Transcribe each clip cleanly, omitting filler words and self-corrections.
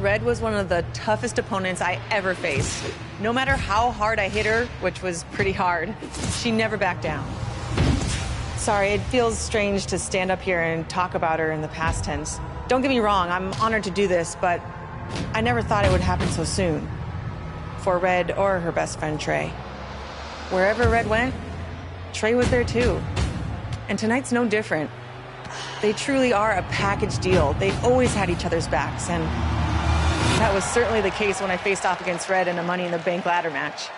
Red was one of the toughest opponents I ever faced. No matter how hard I hit her, which was pretty hard, she never backed down. Sorry, it feels strange to stand up here and talk about her in the past tense. Don't get me wrong, I'm honored to do this, but I never thought it would happen so soon. For Red or her best friend, Trey. Wherever Red went, Trey was there too. And tonight's no different. They truly are a package deal. They've always had each other's backs, and that was certainly the case when I faced off against Red in a Money in the Bank ladder match.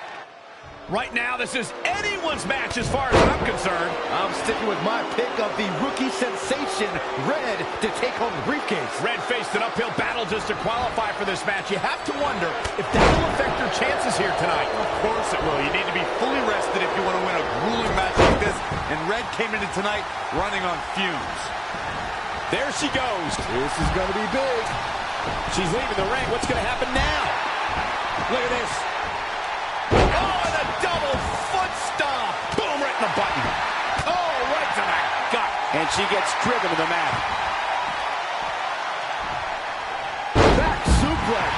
Right now, this is anyone's match as far as I'm concerned. I'm sticking with my pick of the rookie sensation, Red, to take home the briefcase. Red faced an uphill battle just to qualify for this match. You have to wonder if that will affect her chances here tonight. Of course it will. You need to be fully rested if you want to win a grueling match like this. And Red came into tonight running on fumes. There she goes. This is going to be big. She's leaving the ring. What's going to happen now? Look at this. Oh, and a double foot stomp. Boom, right in the button. Oh, right to the gut. And she gets driven to the mat. Back suplex.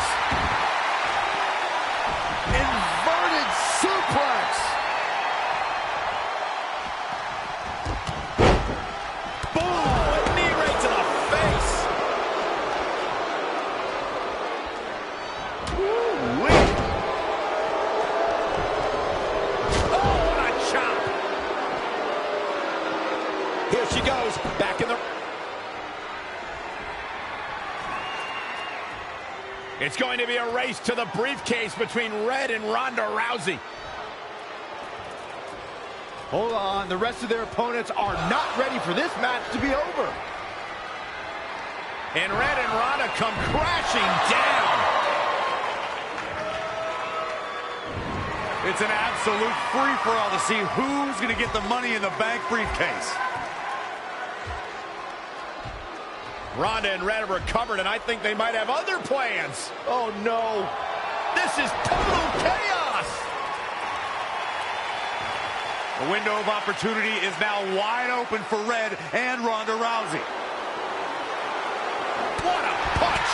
Inverted suplex. Boom, a knee right to the face. Woo-wee. Here she goes, back in the... It's going to be a race to the briefcase between Red and Ronda Rousey. Hold on, the rest of their opponents are not ready for this match to be over. And Red and Ronda come crashing down. It's an absolute free-for-all to see who's going to get the Money in the Bank briefcase. Ronda and Red have recovered, and I think they might have other plans. Oh, no. This is total chaos. The window of opportunity is now wide open for Red and Ronda Rousey. What a punch.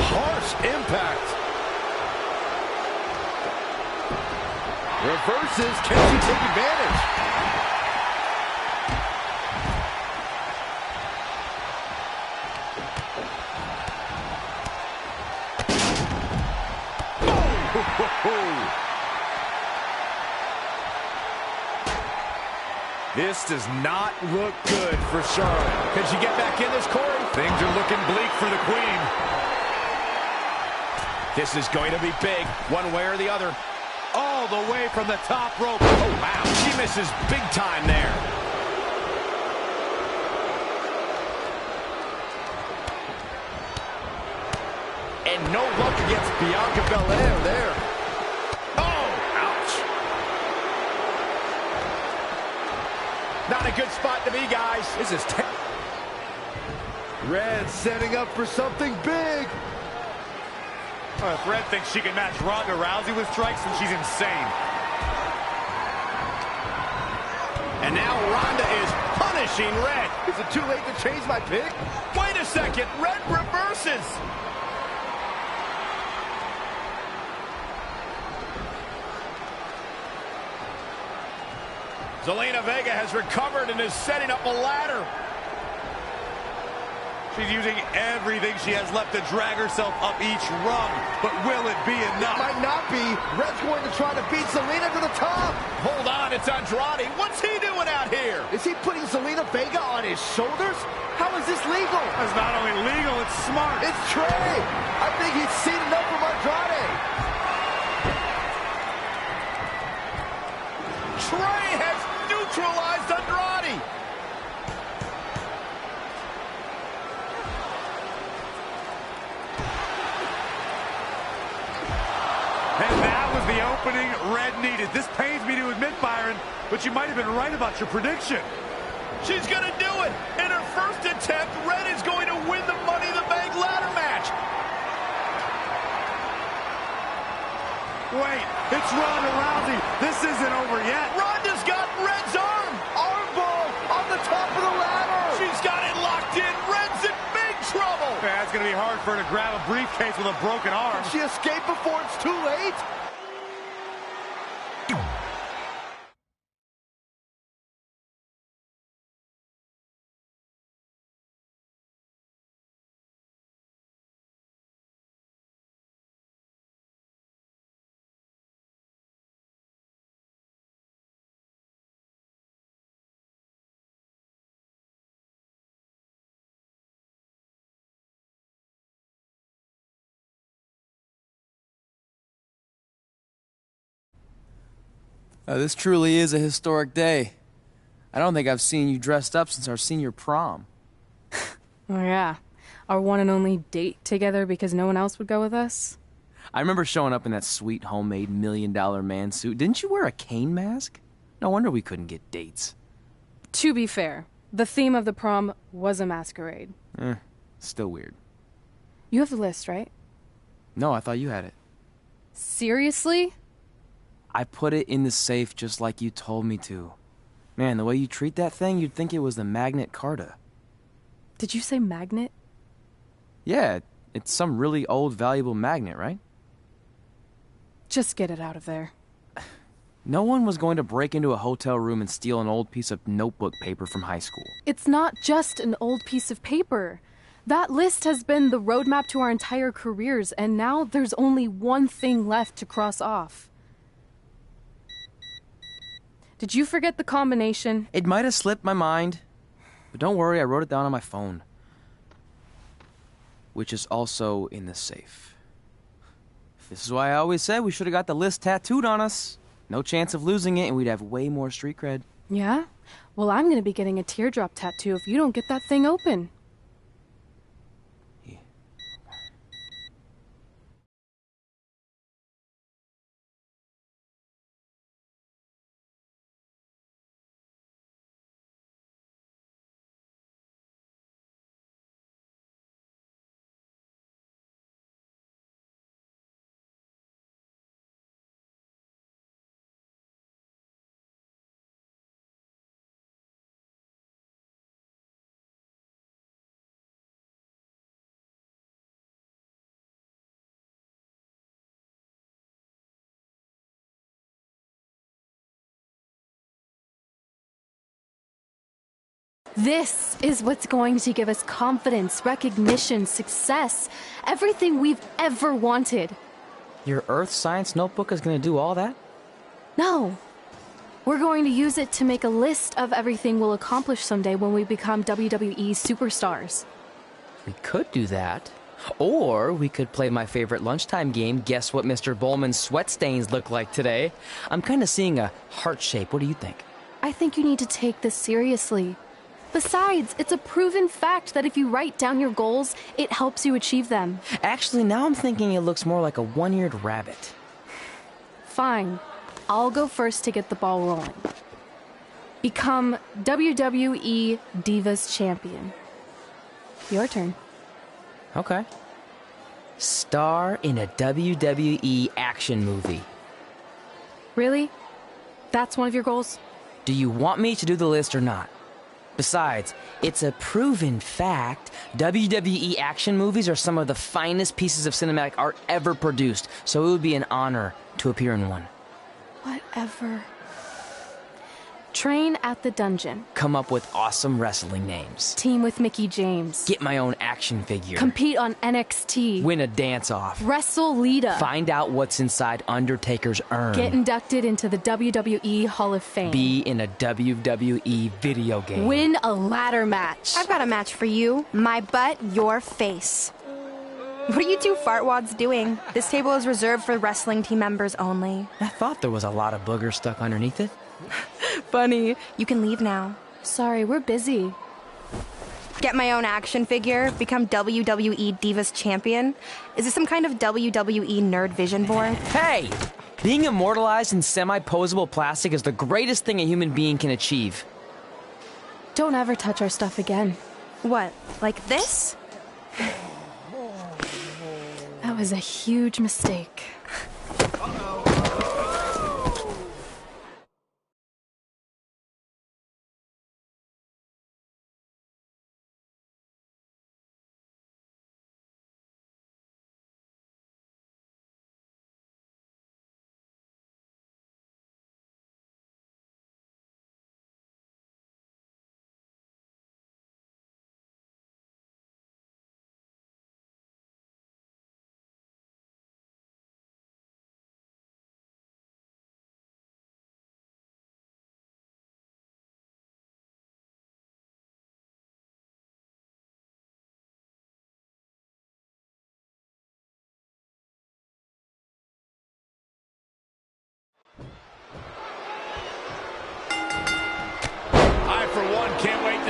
Harsh impact. Reverses. Can she take advantage? This does not look good for Charlotte. Can she get back in this, Corey? Things are looking bleak for the Queen. This is going to be big, one way or the other. All the way from the top rope. Oh, wow. She misses big time there. And no luck against Bianca Belair there. Not a good spot to be, guys. This is Red setting up for something big. If Red thinks she can match Ronda Rousey with strikes, then she's insane. And now Ronda is punishing Red. Is it too late to change my pick? Wait a second. Red reverses. Zelina Vega has recovered and is setting up a ladder. She's using everything she has left to drag herself up each rung. But will it be enough? It might not be. Red's going to try to beat Zelina to the top. Hold on, it's Andrade. What's he doing out here? Is he putting Zelina Vega on his shoulders? How is this legal? It's not only legal, it's smart. It's Trey. I think he's seen enough from Andrade. Trey has neutralized Andrade. And that was the opening Red needed. This pains me to admit, Byron, but you might have been right about your prediction. She's going to do it. In her first attempt, Red is going to win the Money in the Bank ladder match. Wait, it's Ronda Rousey. This isn't over yet. Ronda's got Red's arm. Armbar on the top of the ladder. She's got it locked in. Yeah, it's going to be hard for her to grab a briefcase with a broken arm. Can she escape before it's too late? This truly is a historic day. I don't think I've seen you dressed up since our senior prom. Oh yeah, our one and only date together because no one else would go with us. I remember showing up in that sweet homemade $1 million man suit. Didn't you wear a cane mask? No wonder we couldn't get dates. To be fair, the theme of the prom was a masquerade. Still weird. You have the list, right? No, I thought you had it. Seriously? I put it in the safe just like you told me to. Man, the way you treat that thing, you'd think it was the Magnet Carta. Did you say magnet? Yeah, it's some really old, valuable magnet, right? Just get it out of there. No one was going to break into a hotel room and steal an old piece of notebook paper from high school. It's not just an old piece of paper. That list has been the roadmap to our entire careers, and now there's only one thing left to cross off. Did you forget the combination? It might have slipped my mind, but don't worry, I wrote it down on my phone. Which is also in the safe. This is why I always said we should have got the list tattooed on us. No chance of losing it, and we'd have way more street cred. Yeah? Well, I'm gonna be getting a teardrop tattoo if you don't get that thing open. This is what's going to give us confidence, recognition, success, everything we've ever wanted. Your Earth Science notebook is going to do all that? No. We're going to use it to make a list of everything we'll accomplish someday when we become WWE superstars. We could do that. Or we could play my favorite lunchtime game, Guess What Mr. Bowman's Sweat Stains Look Like Today. I'm kind of seeing a heart shape. What do you think? I think you need to take this seriously. Besides, it's a proven fact that if you write down your goals, it helps you achieve them. Actually, now I'm thinking it looks more like a one-eared rabbit. Fine. I'll go first to get the ball rolling. Become WWE Divas Champion. Your turn. Okay. Star in a WWE action movie. Really? That's one of your goals? Do you want me to do the list or not? Besides, it's a proven fact, WWE action movies are some of the finest pieces of cinematic art ever produced, so it would be an honor to appear in one. Whatever. Train at the dungeon. Come up with awesome wrestling names. Team with Mickey James. Get my own action figure. Compete on NXT. Win a dance-off. Wrestle Lita. Find out what's inside Undertaker's urn. Get inducted into the WWE Hall of Fame. Be in a WWE video game. Win a ladder match. I've got a match for you. My butt, your face. What are you two fartwads doing? This table is reserved for wrestling team members only. I thought there was a lot of boogers stuck underneath it. Funny. You can leave now. Sorry, we're busy. Get my own action figure, become WWE Divas Champion. Is this some kind of WWE nerd vision board? Hey! Being immortalized in semi-posable plastic is the greatest thing a human being can achieve. Don't ever touch our stuff again. What, like this? That was a huge mistake.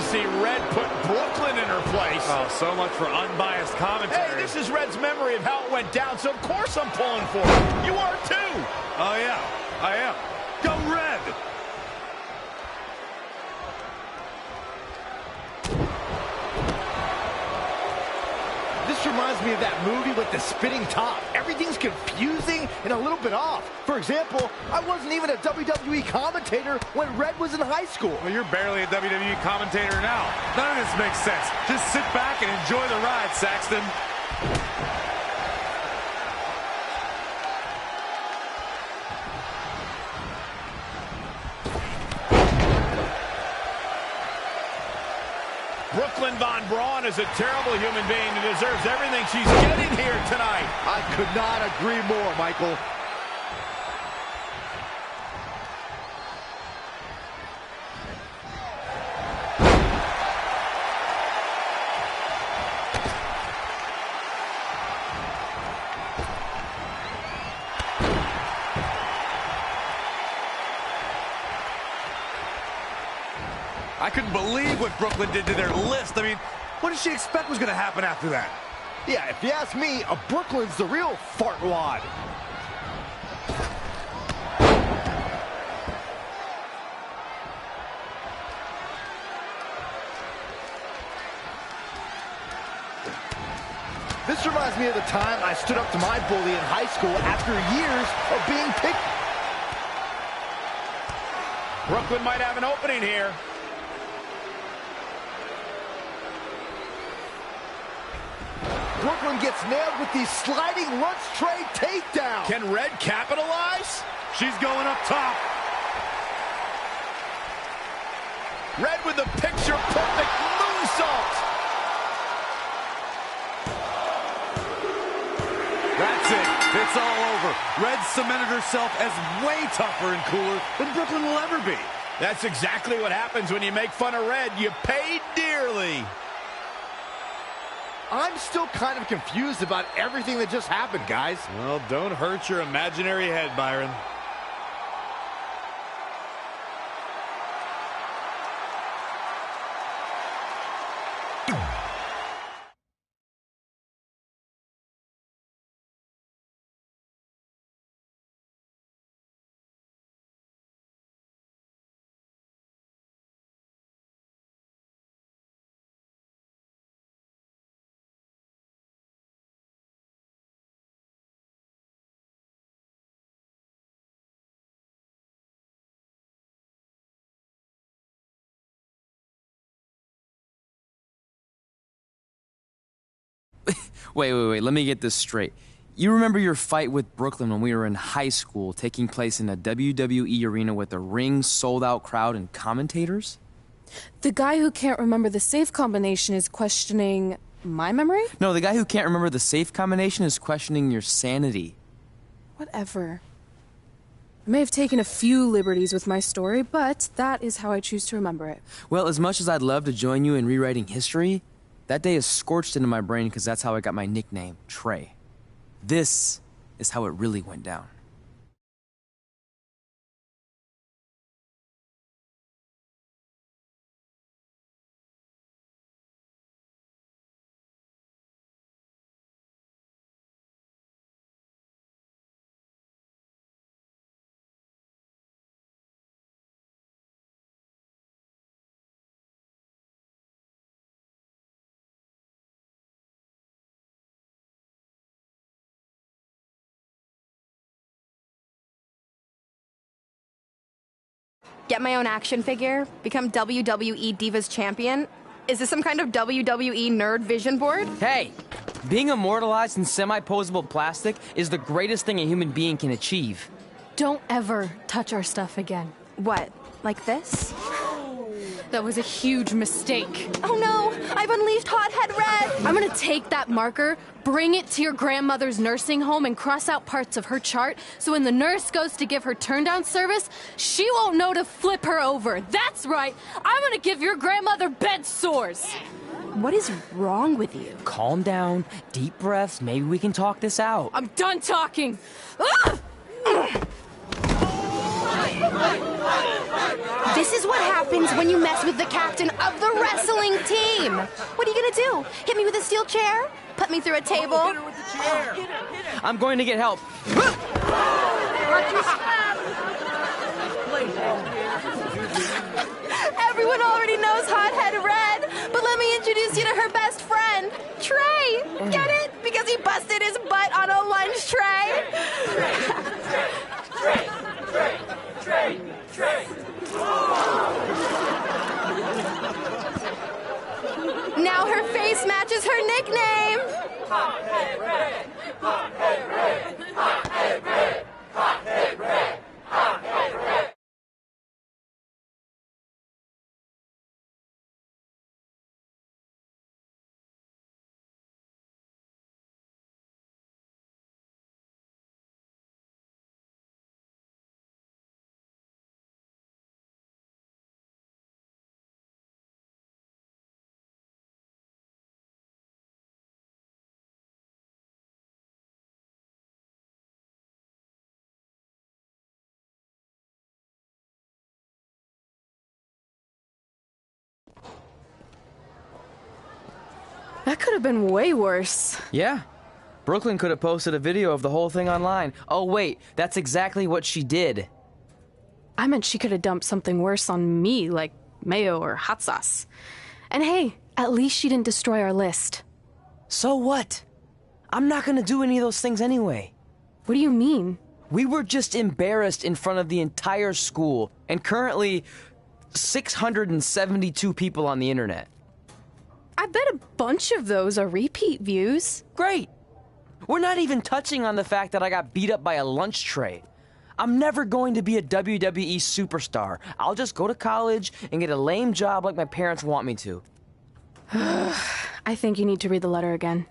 see Red put Brooklyn in her place. Oh, so much for unbiased commentary. Hey, this is Red's memory of how it went down, so of course I'm pulling for it. You are too. Oh, yeah, I am. Go Red! This reminds me of that movie with the spinning top. Everything's confusing and a little bit off. For example, I wasn't even a WWE commentator when Red was in high school. Well, you're barely a WWE commentator now. None of this makes sense. Just sit back and enjoy the ride, Saxton. Brooklyn Von Braun is a terrible human being and deserves everything she's getting here tonight. I could not agree more, Michael. I couldn't believe what Brooklyn did to their list. I mean, what did she expect was going to happen after that? Yeah, if you ask me, Brooklyn's the real fartwad. This reminds me of the time I stood up to my bully in high school after years of being picked. Brooklyn might have an opening here. Brooklyn gets nailed with the sliding lunch tray takedown. Can Red capitalize? She's going up top. Red with the picture-perfect moonsault. That's it. It's all over. Red cemented herself as way tougher and cooler than Brooklyn will ever be. That's exactly what happens when you make fun of Red. You pay dearly. I'm still kind of confused about everything that just happened, guys. Well, don't hurt your imaginary head, Byron. Wait, let me get this straight. You remember your fight with Brooklyn when we were in high school, taking place in a WWE arena with a ring, sold-out crowd, and commentators? The guy who can't remember the safe combination is questioning my memory? No, the guy who can't remember the safe combination is questioning your sanity. Whatever. I may have taken a few liberties with my story, but that is how I choose to remember it. Well, as much as I'd love to join you in rewriting history, that day is scorched into my brain because that's how I got my nickname, Trey. This is how it really went down. Get my own action figure? Become WWE Divas Champion? Is this some kind of WWE nerd vision board? Hey, being immortalized in semi-posable plastic is the greatest thing a human being can achieve. Don't ever touch our stuff again. What, like this? That was a huge mistake. Oh no, I've unleashed Hothead Red! I'm gonna take that marker, bring it to your grandmother's nursing home, and cross out parts of her chart so when the nurse goes to give her turn-down service, she won't know to flip her over. That's right, I'm gonna give your grandmother bed sores. What is wrong with you? Calm down, deep breaths, maybe we can talk this out. I'm done talking. Ah! This is what happens when you mess with the captain of the wrestling team. What are you gonna do? Hit me with a steel chair? Put me through a table? I'm going to get help. Everyone already knows Hothead Red, but let me introduce you to her best friend, Trey. Get it? Because he busted his butt on a lunch tray. Trey. Now her face matches her nickname. Hothead Red. Hothead Red. Hothead Red. Hothead Red. Hothead Red. That could have been way worse. Yeah. Brooklyn could have posted a video of the whole thing online. Oh, wait, that's exactly what she did. I meant she could have dumped something worse on me, like mayo or hot sauce. And hey, at least she didn't destroy our list. So what? I'm not gonna do any of those things anyway. What do you mean? We were just embarrassed in front of the entire school, and currently 672 people on the internet. I bet a bunch of those are repeat views. Great. We're not even touching on the fact that I got beat up by a lunch tray. I'm never going to be a WWE superstar. I'll just go to college and get a lame job like my parents want me to. I think you need to read the letter again.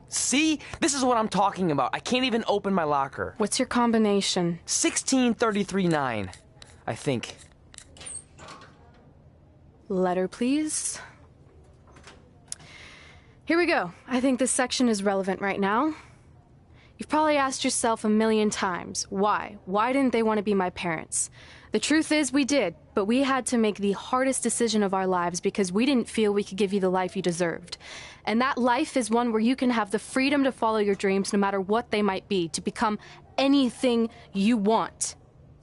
See? This is what I'm talking about. I can't even open my locker. What's your combination? 1633-9, I think. Letter, please. Here we go. I think this section is relevant right now. You've probably asked yourself a million times, why? Why didn't they want to be my parents? The truth is we did, but we had to make the hardest decision of our lives because we didn't feel we could give you the life you deserved. And that life is one where you can have the freedom to follow your dreams no matter what they might be, to become anything you want.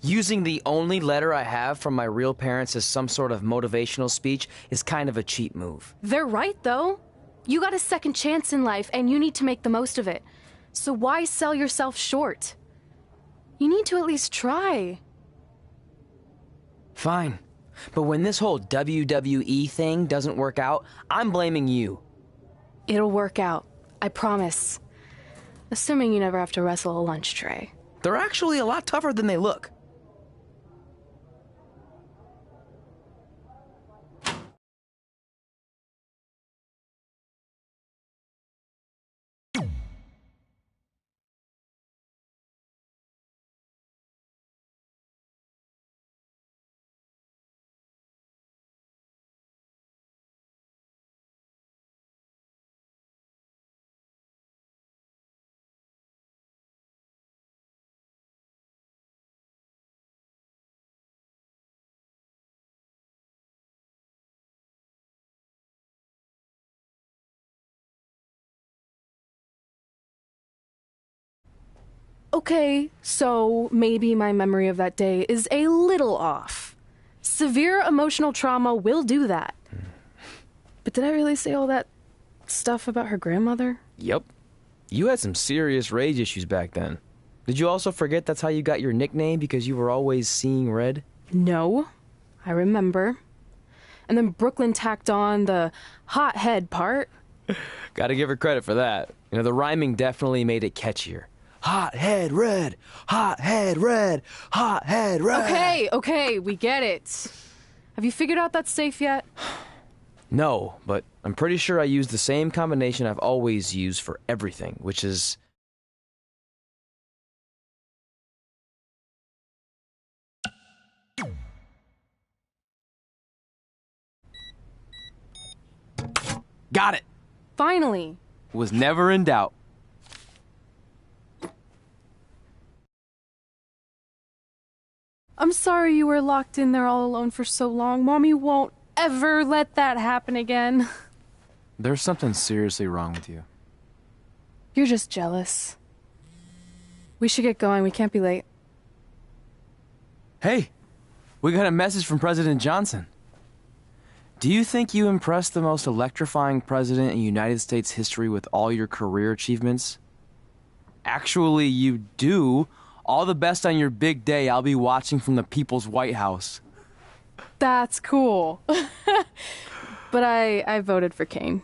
Using the only letter I have from my real parents as some sort of motivational speech is kind of a cheap move. They're right, though. You got a second chance in life, and you need to make the most of it. So why sell yourself short? You need to at least try. Fine. But when this whole WWE thing doesn't work out, I'm blaming you. It'll work out. I promise. Assuming you never have to wrestle a lunch tray. They're actually a lot tougher than they look. Okay, so maybe my memory of that day is a little off. Severe emotional trauma will do that. But did I really say all that stuff about her grandmother? Yep. You had some serious rage issues back then. Did you also forget that's how you got your nickname because you were always seeing red? No, I remember. And then Brooklyn tacked on the hot head part. Gotta give her credit for that. You know, the rhyming definitely made it catchier. Hot head red, hot head red, hot head red. Okay, we get it. Have you figured out that's safe yet? No, but I'm pretty sure I used the same combination I've always used for everything, which is... Got it! Finally. Was never in doubt. I'm sorry you were locked in there all alone for so long. Mommy won't ever let that happen again. There's something seriously wrong with you. You're just jealous. We should get going. We can't be late. Hey, we got a message from President Johnson. Do you think you impressed the most electrifying president in United States history with all your career achievements? Actually, you do. All the best on your big day. I'll be watching from the People's White House. That's cool. But I voted for Kane.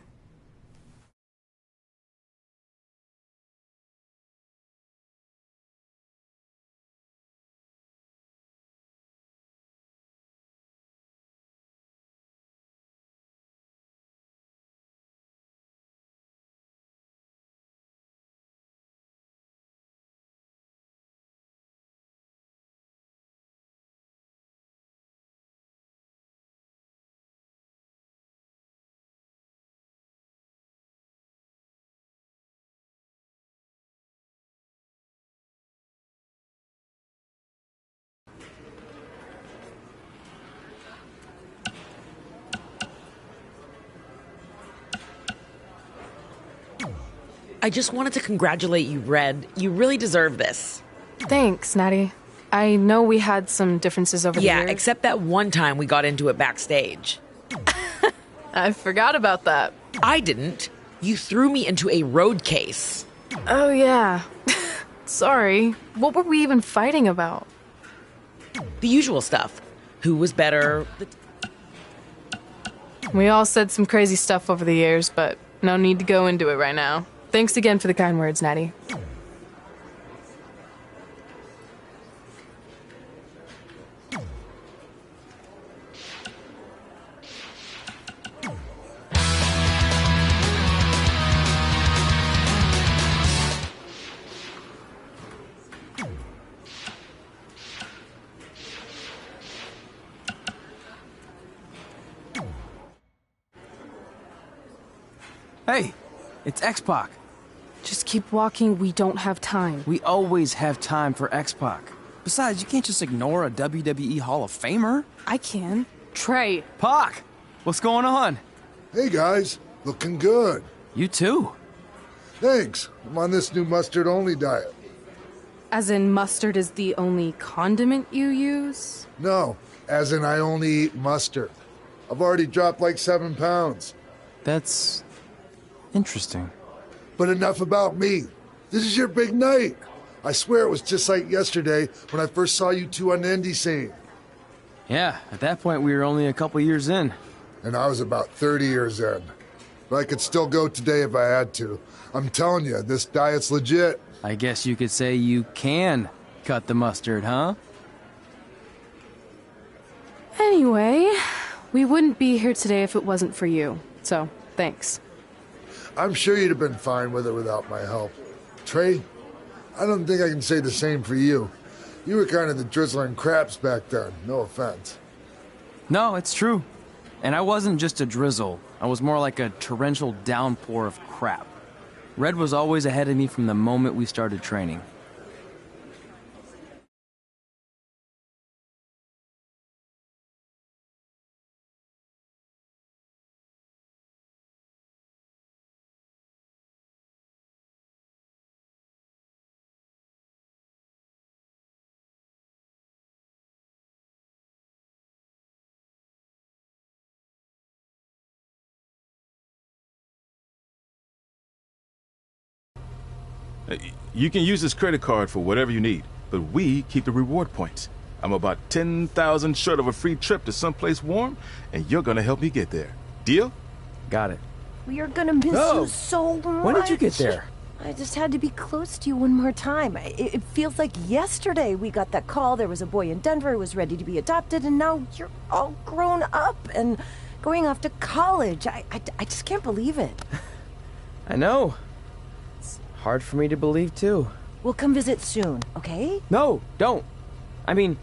I just wanted to congratulate you, Red. You really deserve this. Thanks, Natty. I know we had some differences over the years. Yeah, except that one time we got into it backstage. I forgot about that. I didn't. You threw me into a road case. Oh, yeah. Sorry. What were we even fighting about? The usual stuff. Who was better? We all said some crazy stuff over the years, but no need to go into it right now. Thanks again for the kind words, Natty. Hey, it's X-Pac. Just keep walking. We don't have time. We always have time for X-Pac. Besides, you can't just ignore a WWE Hall of Famer. I can. Trey. Pac, what's going on? Hey guys, looking good. You too. Thanks. I'm on this new mustard-only diet. As in mustard is the only condiment you use? No, as in I only eat mustard. I've already dropped like 7 pounds. That's interesting. But enough about me. This is your big night. I swear it was just like yesterday when I first saw you two on the indie scene. Yeah, at that point we were only a couple years in. And I was about 30 years in. But I could still go today if I had to. I'm telling you, this diet's legit. I guess you could say you can cut the mustard, huh? Anyway, we wouldn't be here today if it wasn't for you. So, thanks. I'm sure you'd have been fine with it without my help. Trey, I don't think I can say the same for you. You were kind of the drizzling craps back then, no offense. No, it's true. And I wasn't just a drizzle. I was more like a torrential downpour of crap. Red was always ahead of me from the moment we started training. You can use this credit card for whatever you need, but we keep the reward points. I'm about 10,000 short of a free trip to someplace warm, and you're gonna help me get there. Deal? Got it. We are gonna miss you so much. When did you get there? I just had to be close to you one more time. It feels like yesterday we got that call. There was a boy in Denver who was ready to be adopted, and now you're all grown up and going off to college. I just can't believe it. I know. It's hard for me to believe, too. We'll come visit soon, okay? No, don't. I mean,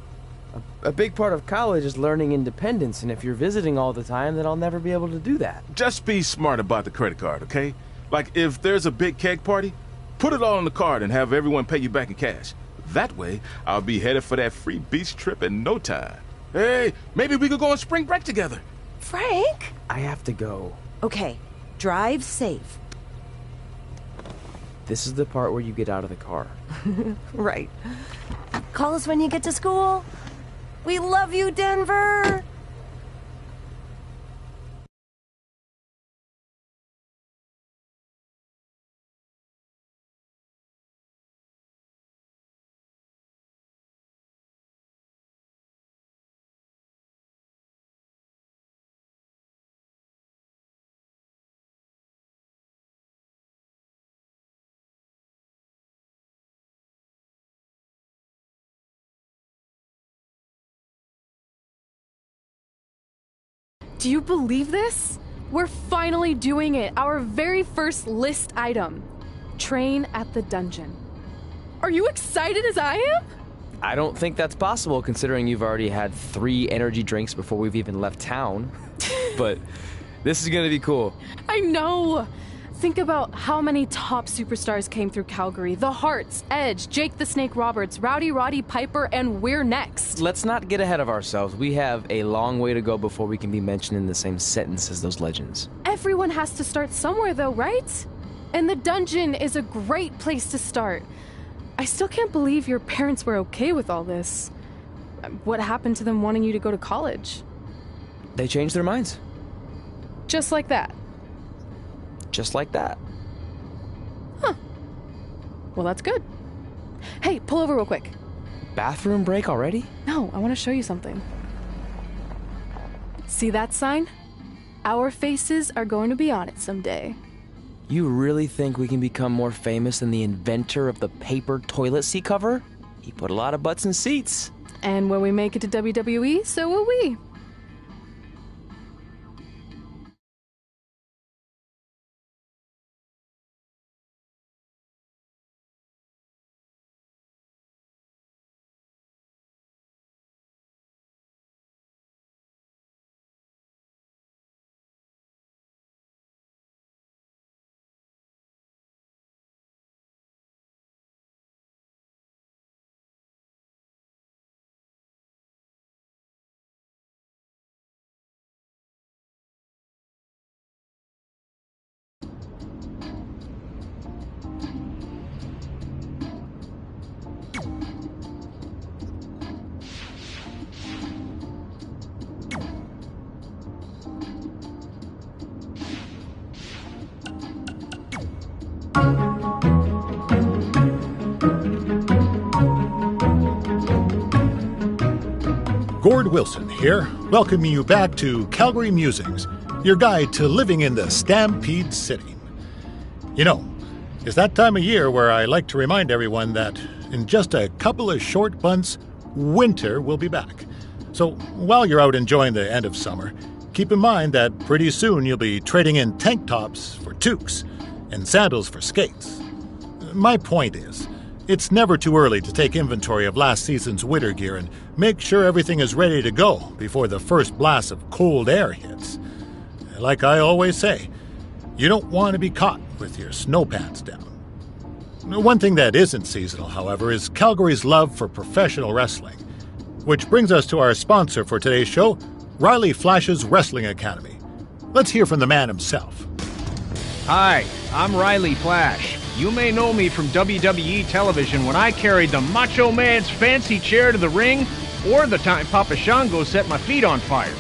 a big part of college is learning independence, and if you're visiting all the time, then I'll never be able to do that. Just be smart about the credit card, okay? Like, if there's a big keg party, put it all on the card and have everyone pay you back in cash. That way, I'll be headed for that free beach trip in no time. Hey, maybe we could go on spring break together. Frank? I have to go. Okay, drive safe. This is the part where you get out of the car. Right. Call us when you get to school. We love you, Denver! Do you believe this? We're finally doing it. Our very first list item. Train at the dungeon. Are you excited as I am? I don't think that's possible considering you've already had 3 energy drinks before we've even left town. But this is gonna be cool. I know. Think about how many top superstars came through Calgary. The Hearts, Edge, Jake the Snake Roberts, Rowdy Roddy Piper, and we're next. Let's not get ahead of ourselves. We have a long way to go before we can be mentioned in the same sentence as those legends. Everyone has to start somewhere though, right? And the dungeon is a great place to start. I still can't believe your parents were okay with all this. What happened to them wanting you to go to college? They changed their minds. Just like that. Just like that. Huh. Well, that's good. Hey, pull over real quick. Bathroom break already? No, I want to show you something. See that sign? Our faces are going to be on it someday. You really think we can become more famous than the inventor of the paper toilet seat cover? He put a lot of butts in seats. And when we make it to WWE, so will we. Gord Wilson here, welcoming you back to Calgary Musings, your guide to living in the Stampede City. You know, it's that time of year where I like to remind everyone that in just a couple of short months, winter will be back. So while you're out enjoying the end of summer, keep in mind that pretty soon you'll be trading in tank tops for toques and sandals for skates. My point is, it's never too early to take inventory of last season's winter gear and make sure everything is ready to go before the first blast of cold air hits. Like I always say, you don't want to be caught with your snow pants down. One thing that isn't seasonal, however, is Calgary's love for professional wrestling. Which brings us to our sponsor for today's show, Riley Flash's Wrestling Academy. Let's hear from the man himself. Hi, I'm Riley Flash. You may know me from WWE television when I carried the Macho Man's fancy chair to the ring, or the time Papa Shango set my feet on fire.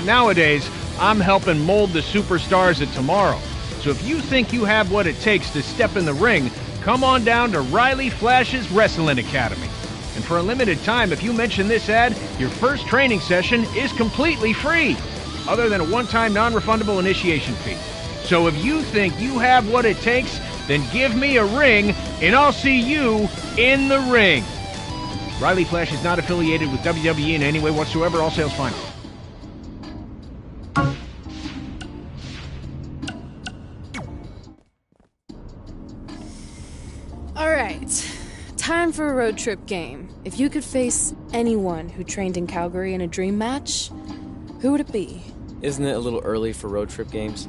Nowadays, I'm helping mold the superstars of tomorrow. So if you think you have what it takes to step in the ring, come on down to Riley Flash's Wrestling Academy. And for a limited time, if you mention this ad, your first training session is completely free, other than a one-time non-refundable initiation fee. So if you think you have what it takes, then give me a ring, and I'll see you in the ring. Riley Flash is not affiliated with WWE in any way whatsoever. All sales final. All right, time for a road trip game. If you could face anyone who trained in Calgary in a dream match, who would it be? Isn't it a little early for road trip games?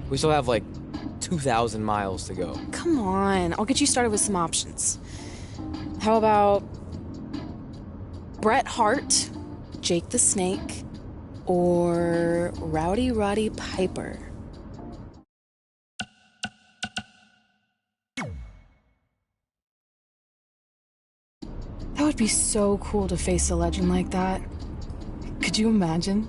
We still have like 2,000 miles to go. Come on, I'll get you started with some options. How about Bret Hart, Jake the Snake, or Rowdy Roddy Piper? That would be so cool to face a legend like that. Could you imagine?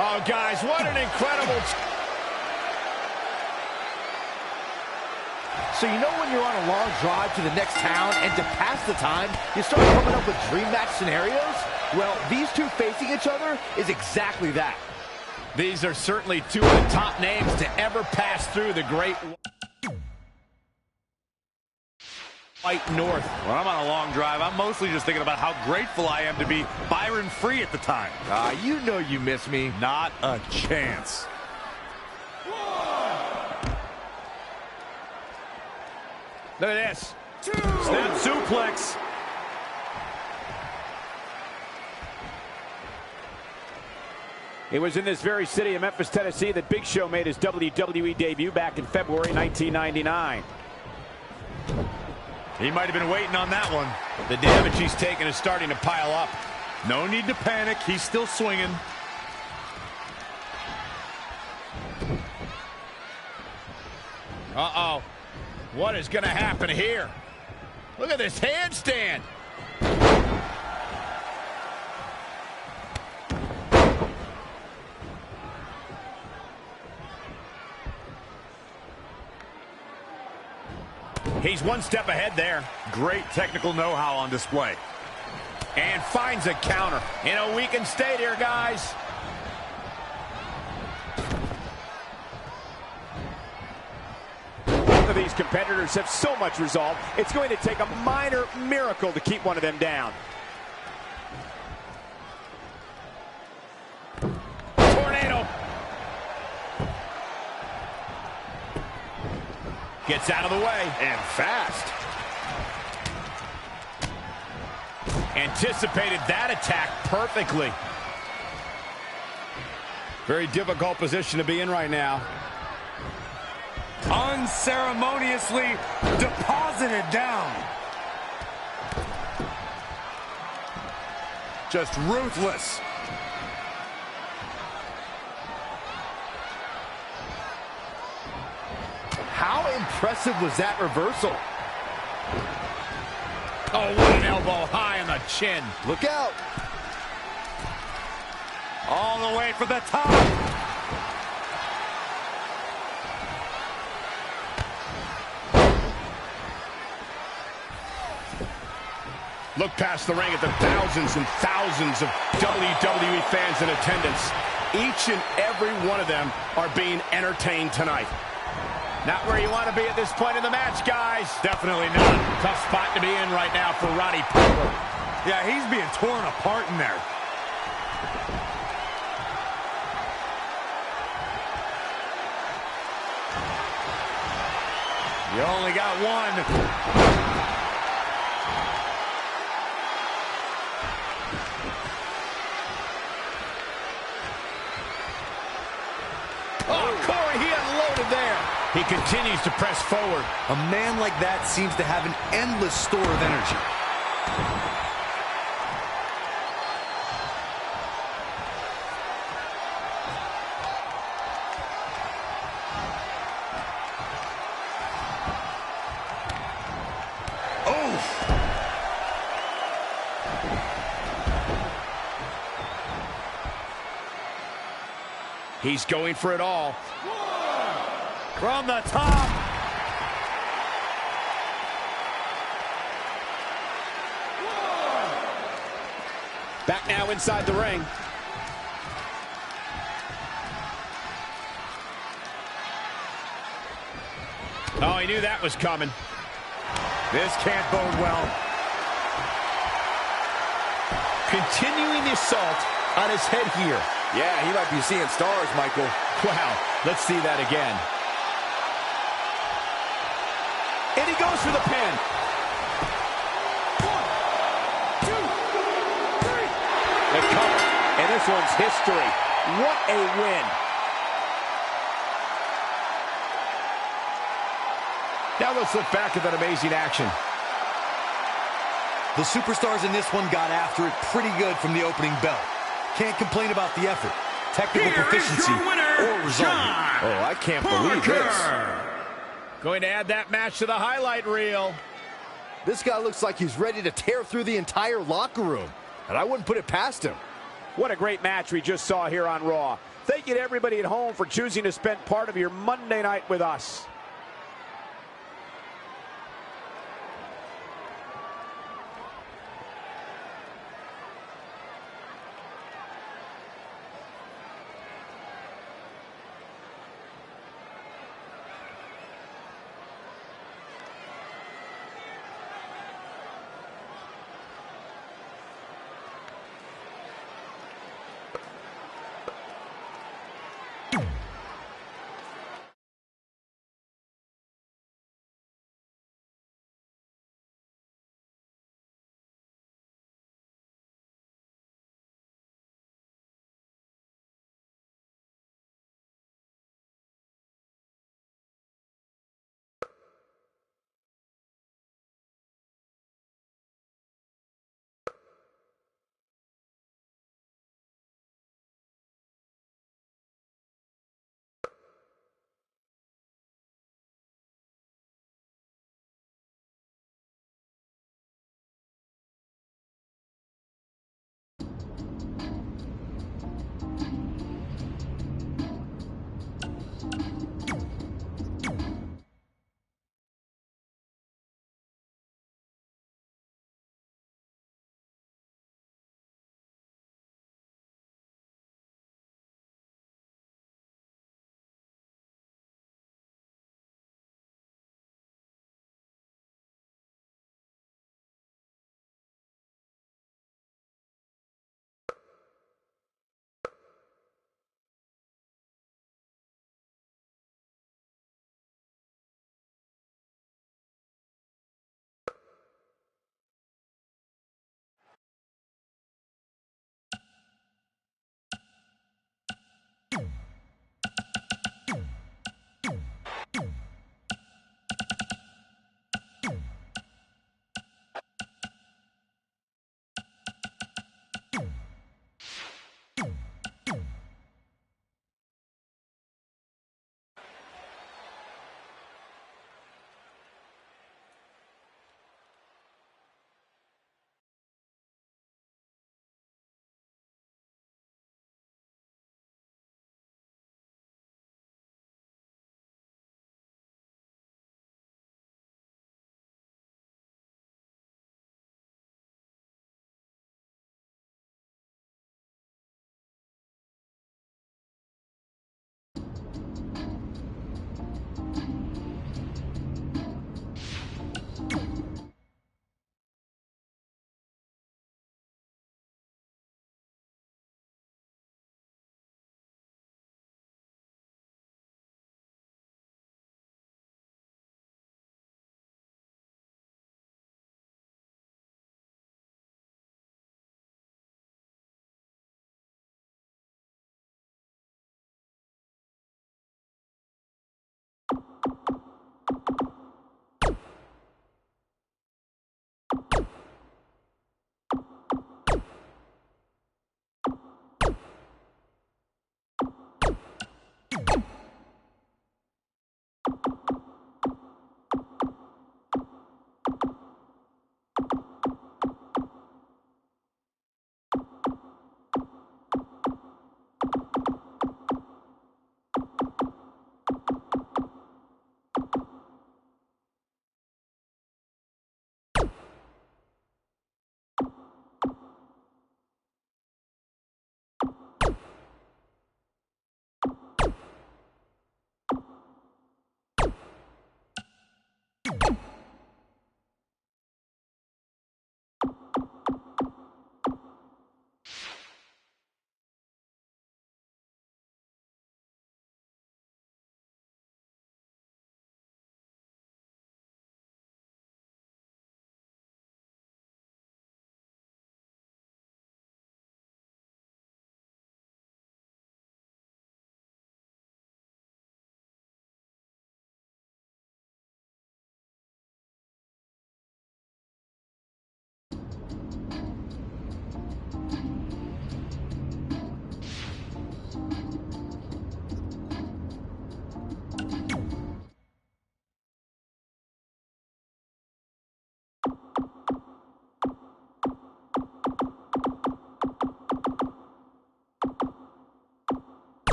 Oh, guys, what an incredible... So you know when you're on a long drive to the next town and to pass the time, you start coming up with dream match scenarios? Well, these two facing each other is exactly that. These are certainly two of the top names to ever pass through the Great White North. When I'm on a long drive, I'm mostly just thinking about how grateful I am to be Byron Free at the time. You know you miss me. Not a chance. Look at this. Snap suplex. It was in this very city of Memphis, Tennessee that Big Show made his WWE debut back in February 1999. He might have been waiting on that one. The damage he's taken is starting to pile up. No need to panic. He's still swinging. Uh-oh. What is going to happen here? Look at this handstand. He's one step ahead there. Great technical know-how on display. And finds a counter. In a weakened state here, guys. Both of these competitors have so much resolve, it's going to take a minor miracle to keep one of them down. Tornado. Gets out of the way. And fast. Anticipated that attack perfectly. Very difficult position to be in right now. Unceremoniously deposited down. Just ruthless. How impressive was that reversal? Oh, what an elbow high on the chin. Look out. All the way for the top. Look past the ring at the thousands and thousands of WWE fans in attendance. Each and every one of them are being entertained tonight. Not where you want to be at this point in the match, guys. Definitely not. Tough spot to be in right now for Roddy Piper. Yeah, he's being torn apart in there. You only got one. Oh, Corey, he unloaded there. He continues to press forward. A man like that seems to have an endless store of energy. He's going for it all. From the top. Back now inside the ring. Oh, he knew that was coming. This can't bode well. Continuing the assault on his head here. Yeah, he might be seeing stars, Michael. Wow, let's see that again. And he goes for the pin. 1, 2, 3. The cover. And this one's history. What a win. Now let's look back at that amazing action. The superstars in this one got after it pretty good from the opening bell. Can't complain about the effort, technical proficiency, or result. Oh, I can't believe this. Going to add that match to the highlight reel. This guy looks like he's ready to tear through the entire locker room, and I wouldn't put it past him. What a great match we just saw here on Raw. Thank you to everybody at home for choosing to spend part of your Monday night with us.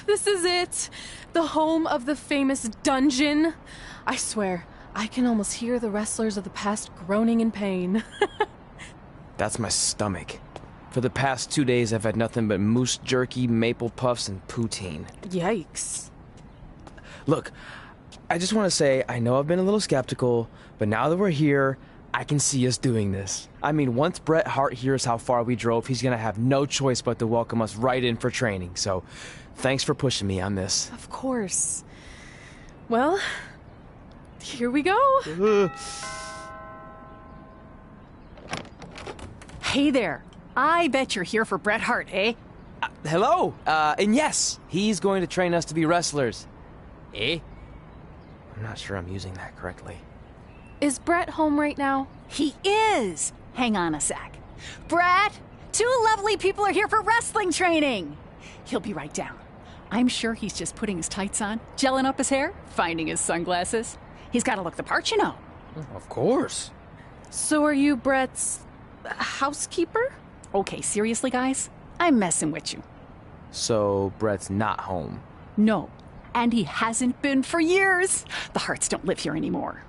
This is it. The home of the famous dungeon. I swear, I can almost hear the wrestlers of the past groaning in pain. That's my stomach. For the past 2 days, I've had nothing but moose jerky, maple puffs, and poutine. Yikes. Look, I just want to say, I know I've been a little skeptical, but now that we're here, I can see us doing this. I mean, once Bret Hart hears how far we drove, he's going to have no choice but to welcome us right in for training. So, thanks for pushing me on this. Of course. Well, here we go. Hey there. I bet you're here for Bret Hart, eh? Hello. And yes, he's going to train us to be wrestlers. Eh? I'm not sure I'm using that correctly. Is Bret home right now? He is. Hang on a sec. Bret, 2 lovely people are here for wrestling training. He'll be right down. I'm sure he's just putting his tights on, gelling up his hair, finding his sunglasses. He's got to look the part, you know. Of course. So are you Bret's housekeeper? Okay, seriously, guys? I'm messing with you. So Bret's not home? No, and he hasn't been for years. The Harts don't live here anymore.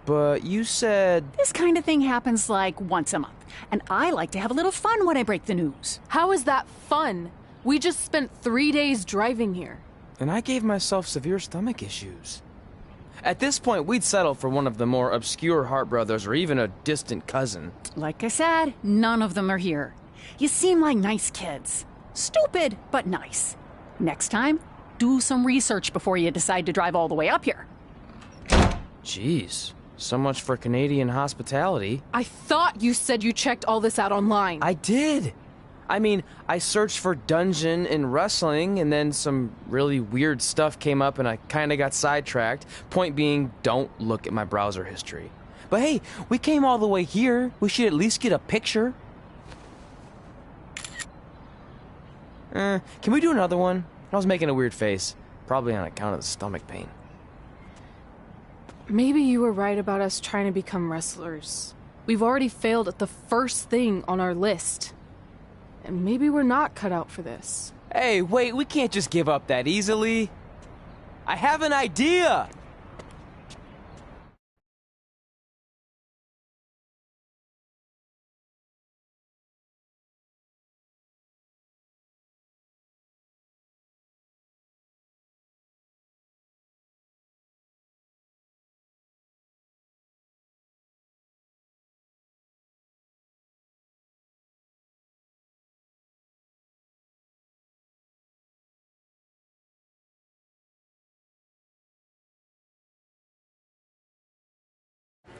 But you said... This kind of thing happens like once a month, and I like to have a little fun when I break the news. How is that fun? We just spent 3 days driving here. And I gave myself severe stomach issues. At this point, we'd settle for one of the more obscure Hart brothers or even a distant cousin. Like I said, none of them are here. You seem like nice kids. Stupid, but nice. Next time, do some research before you decide to drive all the way up here. Jeez, so much for Canadian hospitality. I thought you said you checked all this out online. I did. I mean, I searched for dungeon in wrestling, and then some really weird stuff came up, and I kind of got sidetracked. Point being, don't look at my browser history. But hey, we came all the way here. We should at least get a picture. Can we do another one? I was making a weird face, probably on account of the stomach pain. Maybe you were right about us trying to become wrestlers. We've already failed at the first thing on our list. And maybe we're not cut out for this. Hey, wait, we can't just give up that easily. I have an idea!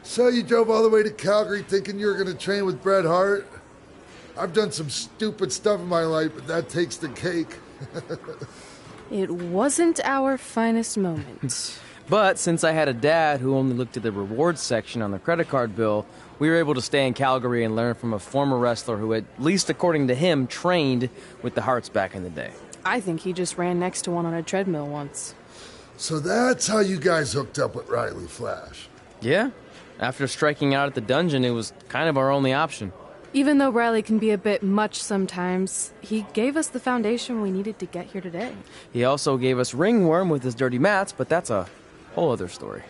So you drove all the way to Calgary thinking you were going to train with Bret Hart? I've done some stupid stuff in my life, but that takes the cake. It wasn't our finest moment. But since I had a dad who only looked at the rewards section on the credit card bill, we were able to stay in Calgary and learn from a former wrestler who, at least according to him, trained with the Harts back in the day. I think he just ran next to one on a treadmill once. So that's how you guys hooked up with Riley Flash. Yeah. After striking out at the dungeon, it was kind of our only option. Even though Riley can be a bit much sometimes, he gave us the foundation we needed to get here today. He also gave us ringworm with his dirty mats, but that's a whole other story.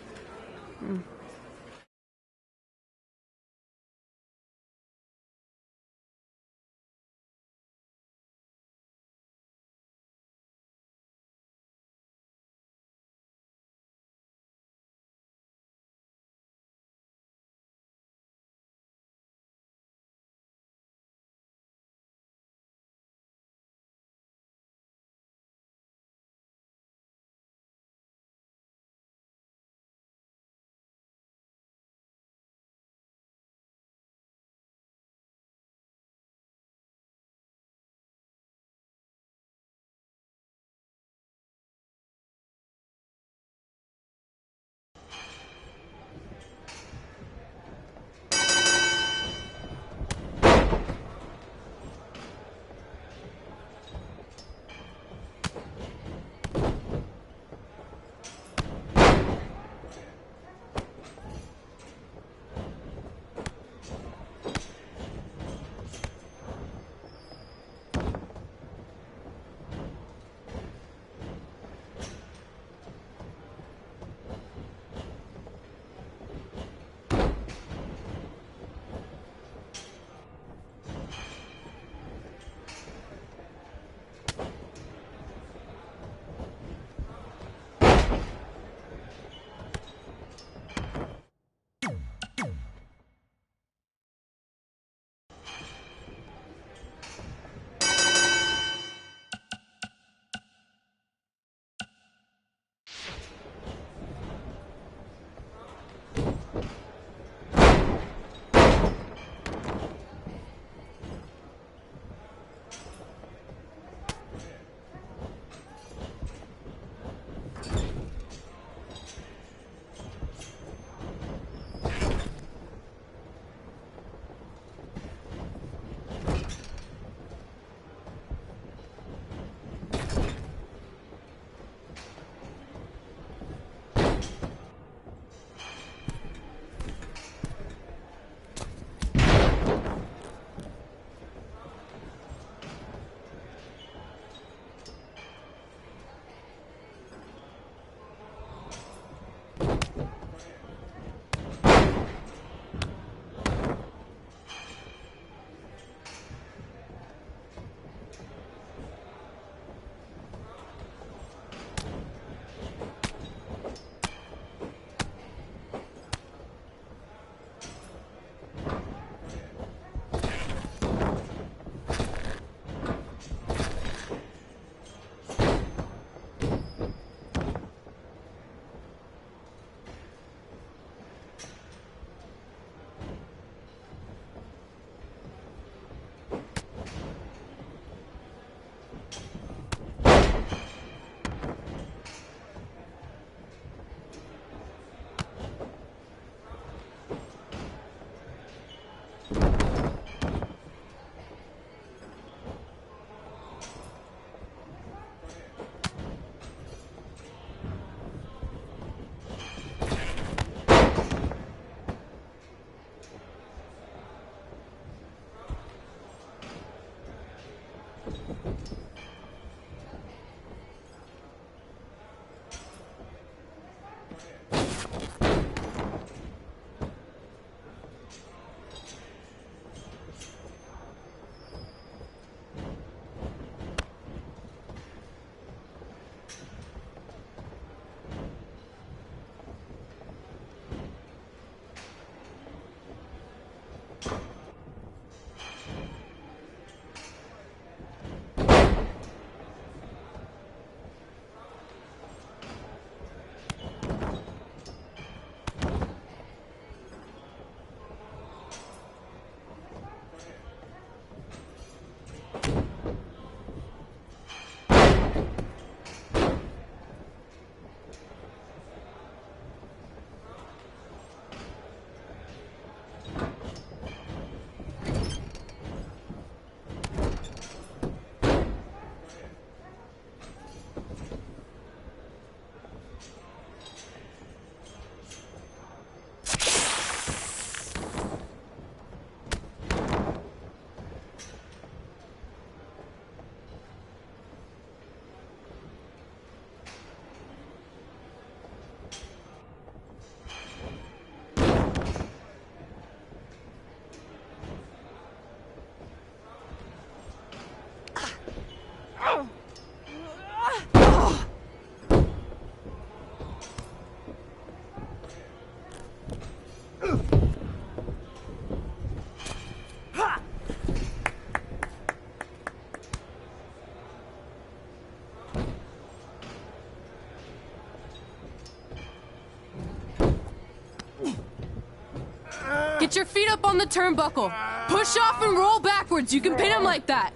Get your feet up on the turnbuckle. Push off and roll backwards. You can pin him like that.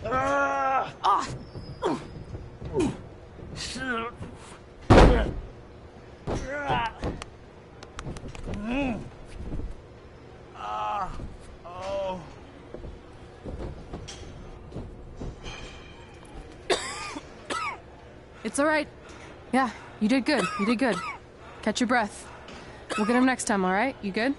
Off. Oh. It's all right. Yeah, you did good. You did good. Catch your breath. We'll get him next time, all right? You good?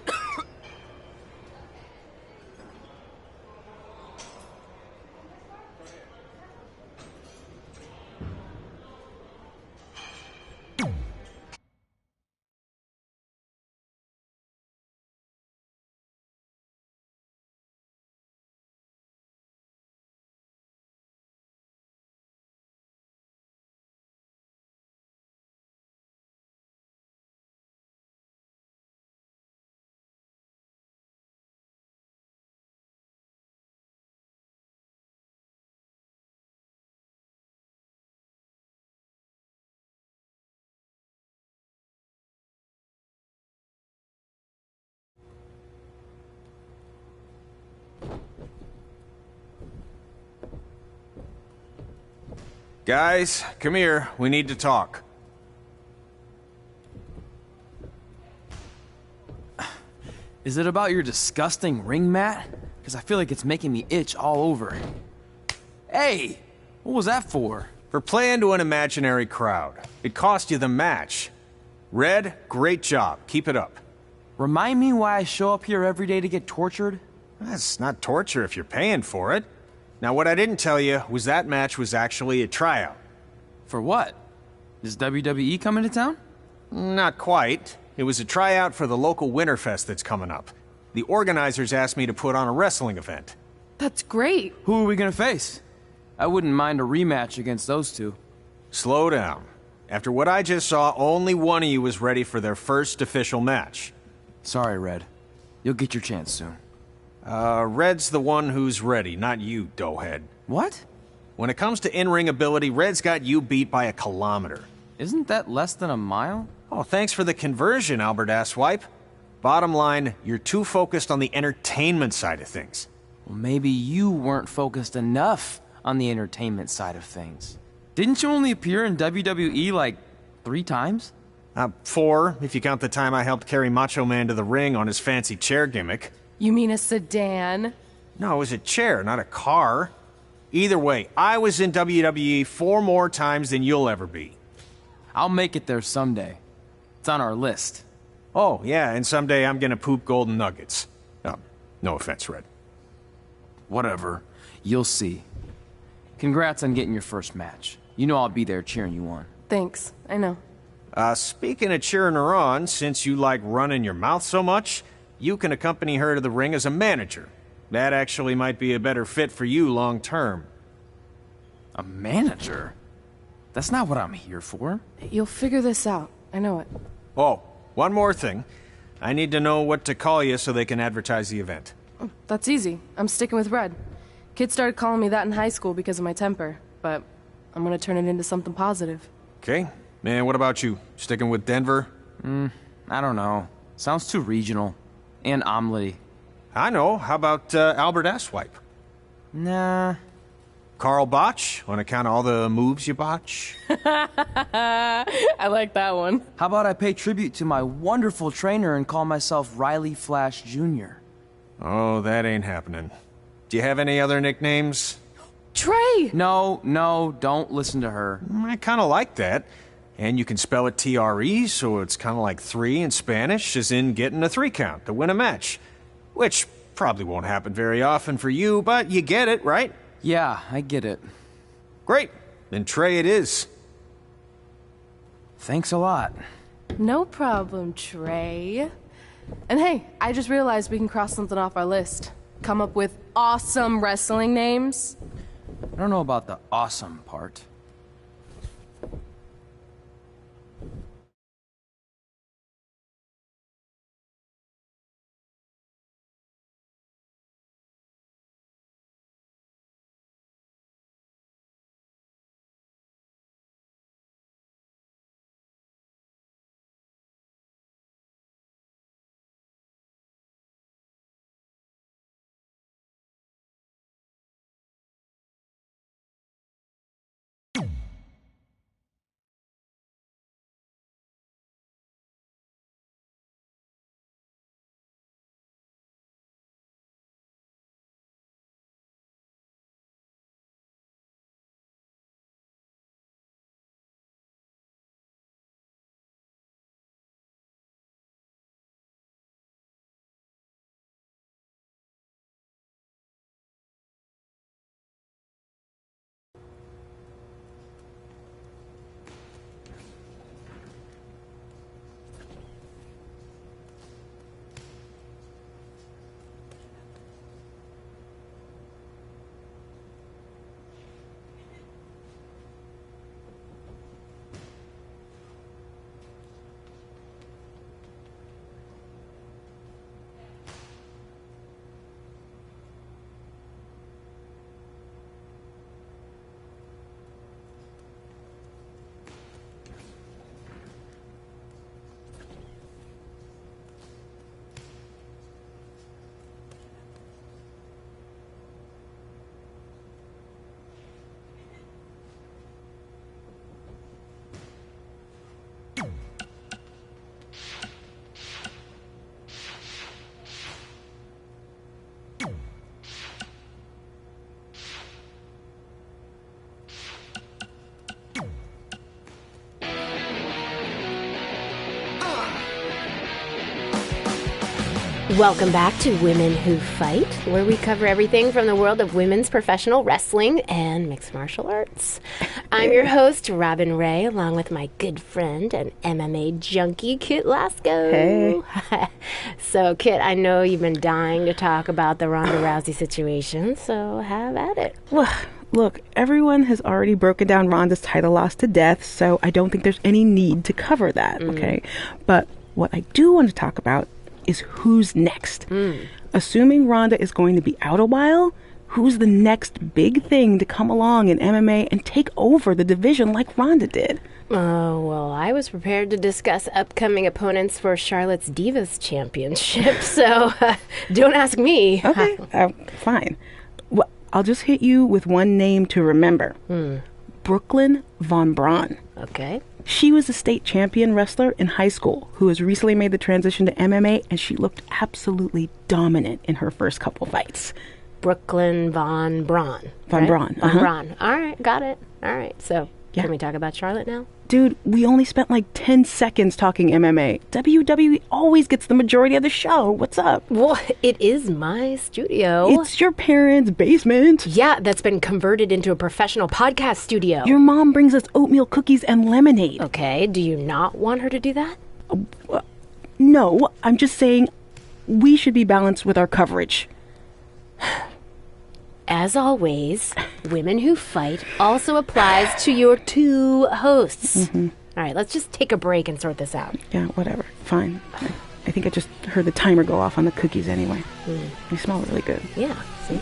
Guys, come here. We need to talk. Is it about your disgusting ring mat? Because I feel like it's making me itch all over. Hey! What was that for? For playing to an imaginary crowd. It cost you the match. Red, great job. Keep it up. Remind me why I show up here every day to get tortured? That's not torture if you're paying for it. Now, what I didn't tell you was that match was actually a tryout. For what? Is WWE coming to town? Not quite. It was a tryout for the local Winterfest that's coming up. The organizers asked me to put on a wrestling event. That's great. Who are we gonna face? I wouldn't mind a rematch against those two. Slow down. After what I just saw, only one of you was ready for their first official match. Sorry, Red. You'll get your chance soon. Red's the one who's ready, not you, doughhead. What? When it comes to in-ring ability, Red's got you beat by a kilometer. Isn't that less than a mile? Oh, thanks for the conversion, Albert Asswipe. Bottom line, you're too focused on the entertainment side of things. Well, maybe you weren't focused enough on the entertainment side of things. Didn't you only appear in WWE like 3 times? 4, if you count the time I helped carry Macho Man to the ring on his fancy chair gimmick. You mean a sedan? No, it was a chair, not a car. Either way, I was in WWE 4 more times than you'll ever be. I'll make it there someday. It's on our list. Oh, yeah, and someday I'm gonna poop golden nuggets. No offense, Red. Whatever. You'll see. Congrats on getting your first match. You know I'll be there cheering you on. Thanks. I know. Speaking of cheering her on, since you like running your mouth so much, you can accompany her to the ring as a manager. That actually might be a better fit for you long term. A manager? That's not what I'm here for. You'll figure this out. I know it. Oh, one more thing. I need to know what to call you so they can advertise the event. That's easy. I'm sticking with Red. Kids started calling me that in high school because of my temper, but I'm gonna turn it into something positive. Okay. Man, what about you? Sticking with Denver? I don't know. Sounds too regional. And omelette-y. I know. How about Albert Asswipe? Nah. Carl Botch, on account of all the moves you botch? I like that one. How about I pay tribute to my wonderful trainer and call myself Riley Flash Jr.? Oh, that ain't happening. Do you have any other nicknames? Trey! No, don't listen to her. I kind of like that. And you can spell it T-R-E, so it's kind of like 3 in Spanish, as in getting a 3 count to win a match. Which probably won't happen very often for you, but you get it, right? Yeah, I get it. Great. Then Trey it is. Thanks a lot. No problem, Trey. And hey, I just realized we can cross something off our list. Come up with awesome wrestling names. I don't know about the awesome part. Welcome back to Women Who Fight, where we cover everything from the world of women's professional wrestling and mixed martial arts. I'm your host, Robin Ray, along with my good friend and MMA junkie, Kit Lasco. Hey. So, Kit, I know you've been dying to talk about the Ronda Rousey situation, so have at it. Well, look, everyone has already broken down Ronda's title loss to death, so I don't think there's any need to cover that, okay? But what I do want to talk about is who's next. Assuming Ronda is going to be out a while, who's the next big thing to come along in MMA and take over the division like Ronda did? Oh, well, I was prepared to discuss upcoming opponents for Charlotte's Divas Championship, so don't ask me. Okay, fine. Well, I'll just hit you with one name to remember. Brooklyn Von Braun. Okay. She was a state champion wrestler in high school who has recently made the transition to MMA, and she looked absolutely dominant in her first couple fights. Brooklyn Von Braun. Von Braun. Von Braun. All right, got it. All right, so can we talk about Charlotte now? Dude, we only spent like 10 seconds talking MMA. WWE always gets the majority of the show. What's up? Well, it is my studio. It's your parents' basement. Yeah, that's been converted into a professional podcast studio. Your mom brings us oatmeal cookies and lemonade. Okay, do you not want her to do that? No, I'm just saying we should be balanced with our coverage. As always, Women Who Fight also applies to your two hosts. All right, let's just take a break and sort this out. Yeah, whatever. Fine. I think I just heard the timer go off on the cookies anyway. They smell really good. Yeah, see?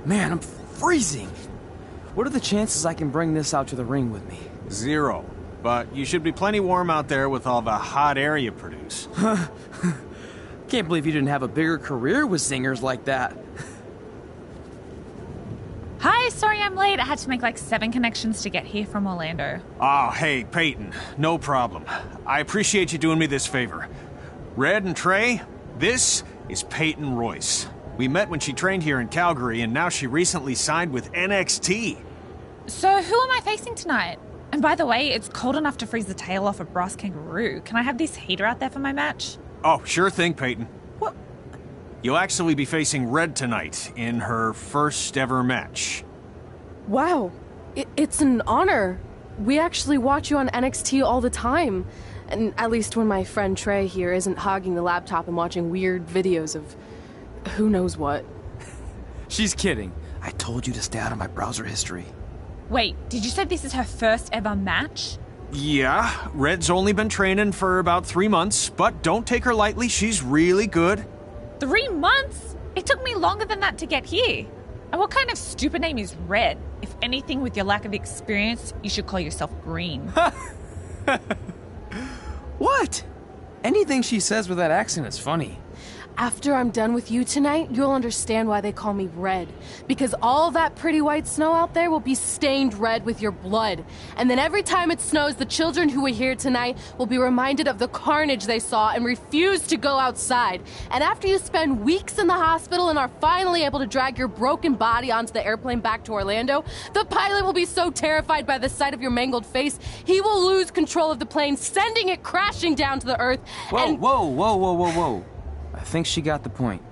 Man, I'm freezing. What are the chances I can bring this out to the ring with me? 0. But you should be plenty warm out there with all the hot air you produce. Can't believe you didn't have a bigger career with zingers like that. Hi, sorry I'm late. I had to make like 7 connections to get here from Orlando. Oh, hey, Peyton. No problem. I appreciate you doing me this favor. Red and Trey, this is Peyton Royce. We met when she trained here in Calgary, and now she recently signed with NXT. So who am I facing tonight? And by the way, it's cold enough to freeze the tail off a brass kangaroo. Can I have this heater out there for my match? Oh, sure thing, Peyton. What? You'll actually be facing Red tonight in her first ever match. Wow, it's an honor. We actually watch you on NXT all the time. And at least when my friend Trey here isn't hogging the laptop and watching weird videos of who knows what. She's kidding. I told you to stay out of my browser history. Wait, did you say this is her first ever match? Yeah, Red's only been training for about 3 months, but don't take her lightly, she's really good. 3 months? It took me longer than that to get here. And what kind of stupid name is Red? If anything, with your lack of experience, you should call yourself Green. What? Anything she says with that accent is funny. After I'm done with you tonight, you'll understand why they call me Red. Because all that pretty white snow out there will be stained red with your blood. And then every time it snows, the children who were here tonight will be reminded of the carnage they saw and refuse to go outside. And after you spend weeks in the hospital and are finally able to drag your broken body onto the airplane back to Orlando, the pilot will be so terrified by the sight of your mangled face, he will lose control of the plane, sending it crashing down to the earth. Whoa. I think she got the point.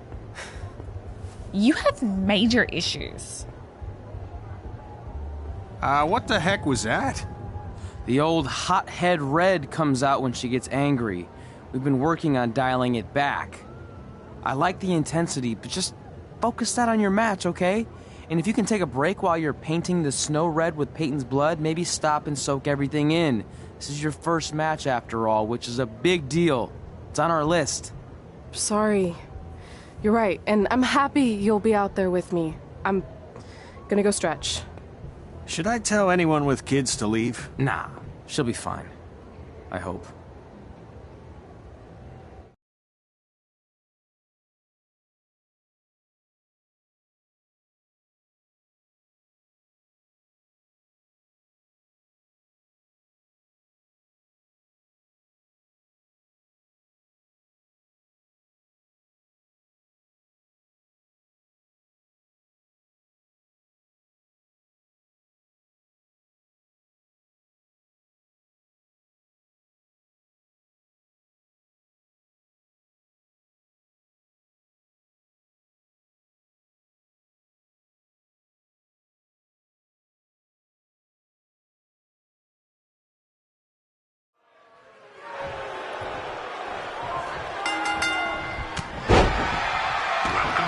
You have major issues. What the heck was that? The old hothead Red comes out when she gets angry. We've been working on dialing it back. I like the intensity, but just focus that on your match, okay? And if you can take a break while you're painting the snow red with Peyton's blood, maybe stop and soak everything in. This is your first match after all, which is a big deal. It's on our list. Sorry. You're right, and I'm happy you'll be out there with me. I'm gonna go stretch. Should I tell anyone with kids to leave? Nah, she'll be fine. I hope.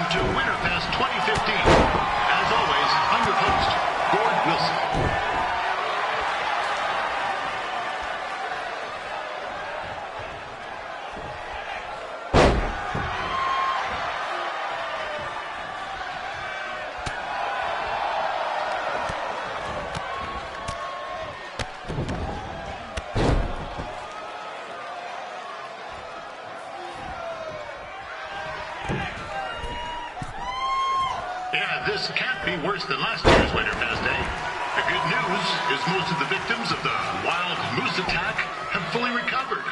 To Winterfest 2015. As always, I'm your host, Gord Wilson. Yeah, this can't be worse than last year's Winterfest Day. The good news is most of the victims of the wild moose attack have fully recovered.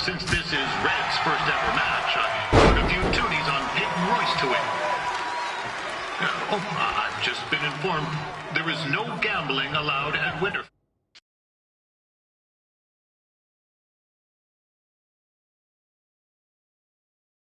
Since this is Red's first ever match, I put a few toonies on Peyton Royce to win. I've just been informed there is no gambling allowed at Winterfest.